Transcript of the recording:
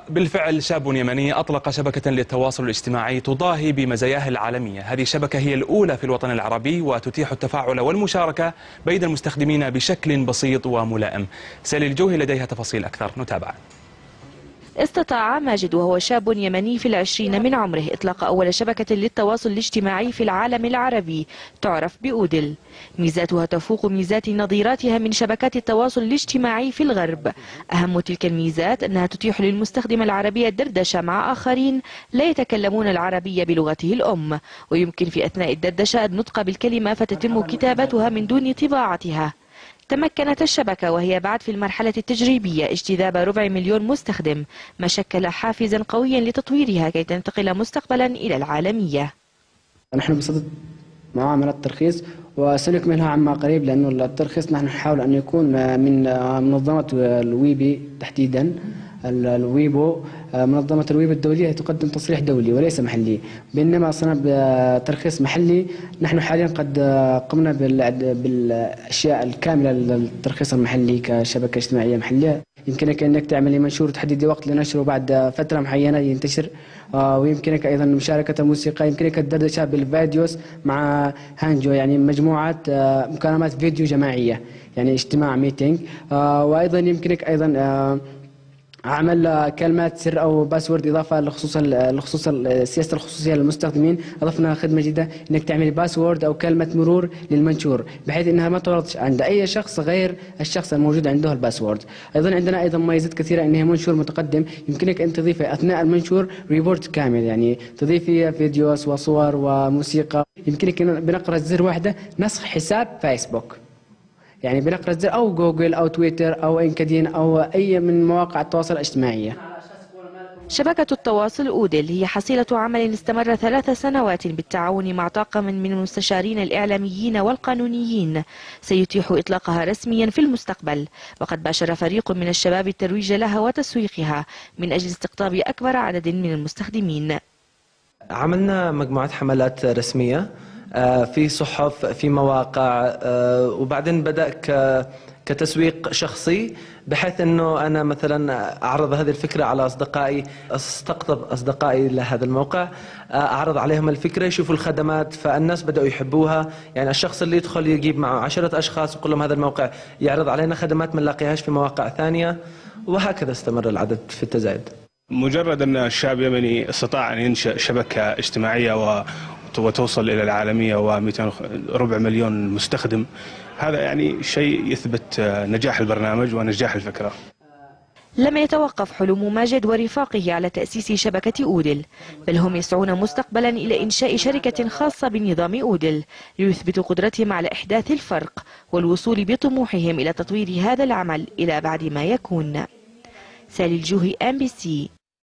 وبالفعل شاب يمني أطلق شبكة للتواصل الاجتماعي تضاهي بمزاياها العالمية. هذه الشبكة هي الأولى في الوطن العربي وتتيح التفاعل والمشاركة بين المستخدمين بشكل بسيط وملائم. سالي الجوهي لديها تفاصيل أكثر، نتابع. استطاع ماجد وهو شاب يمني في العشرين من عمره إطلاق أول شبكة للتواصل الاجتماعي في العالم العربي تعرف بأودل. ميزاتها تفوق ميزات نظيراتها من شبكات التواصل الاجتماعي في الغرب. أهم تلك الميزات أنها تتيح للمستخدم العربي الدردشة مع آخرين لا يتكلمون العربية بلغته الأم، ويمكن في أثناء الدردشة النطق بالكلمة فتتم كتابتها من دون طباعتها. تمكنت الشبكة وهي بعد في المرحلة التجريبية اجتذاب 250,000 مستخدم، ما شكل حافزا قويا لتطويرها كي تنتقل مستقبلا إلى العالمية. نحن بصدد معاملة ترخيص وسنكملها عما قريب، لأنه الترخيص نحن نحاول أن يكون من منظمة الويبي تحديدا. الويبو منظمة الويبو الدولية تقدم تصريح دولي وليس محلي، بينما صنع بترخيص محلي. نحن حاليا قد قمنا بالأشياء الكاملة للترخيص المحلي كشبكة اجتماعية محلية. يمكنك أنك تعملي منشور وتحددي وقت لنشره بعد فترة معينة ينتشر، ويمكنك أيضا مشاركة الموسيقى، يمكنك الدردشة بالفيديوز مع هانجو، يعني مجموعة مكالمات فيديو جماعية، يعني اجتماع ميتينج. وأيضا يمكنك أيضا عمل كلمات سر أو باسورد إضافة لخصوص سياسة الخصوصية للمستخدمين. أضفنا خدمة جديدة إنك تعمل باسورد أو كلمة مرور للمنشور بحيث إنها ما تورط عند أي شخص غير الشخص الموجود عنده الباسورد. أيضا عندنا أيضا مميزات كثيرة، إنها منشور متقدم يمكنك أن تضيف أثناء المنشور ريبورت كامل، يعني تضيفي فيديوز وصور وموسيقى. يمكنك بنقرة زر واحدة نسخ حساب فيسبوك، يعني بنقرة زر أو جوجل أو تويتر أو لينكدين أو أي من مواقع التواصل الاجتماعي. شبكة التواصل أودل هي حصيلة عمل استمر 3 سنوات بالتعاون مع طاقم من المستشارين الإعلاميين والقانونيين، سيتيح إطلاقها رسميا في المستقبل. وقد باشر فريق من الشباب الترويج لها وتسويقها من أجل استقطاب أكبر عدد من المستخدمين. عملنا مجموعة حملات رسمية في صحف، في مواقع، وبعدين بدأ كتسويق شخصي، بحيث أنه أنا مثلا أعرض هذه الفكرة على أصدقائي، استقطب أصدقائي لهذا الموقع، أعرض عليهم الفكرة، يشوفوا الخدمات، فالناس بدأوا يحبوها. يعني الشخص اللي يدخل يجيب معه 10 أشخاص ويقول لهم هذا الموقع يعرض علينا خدمات ما نلاقيهاش في مواقع ثانية، وهكذا استمر العدد في التزايد. مجرد أن الشاب يمني استطاع أن ينشأ شبكة اجتماعية وتوصل إلى العالمية و200 مستخدم، هذا يعني شيء يثبت نجاح البرنامج ونجاح الفكرة. لم يتوقف حلم ماجد ورفاقه على تأسيس شبكة أودل، بل هم يسعون مستقبلا إلى إنشاء شركة خاصة بنظام أودل ليثبتوا قدرتهم على إحداث الفرق والوصول بطموحهم إلى تطوير هذا العمل إلى بعد ما يكون. سالي الجوهي، MBC.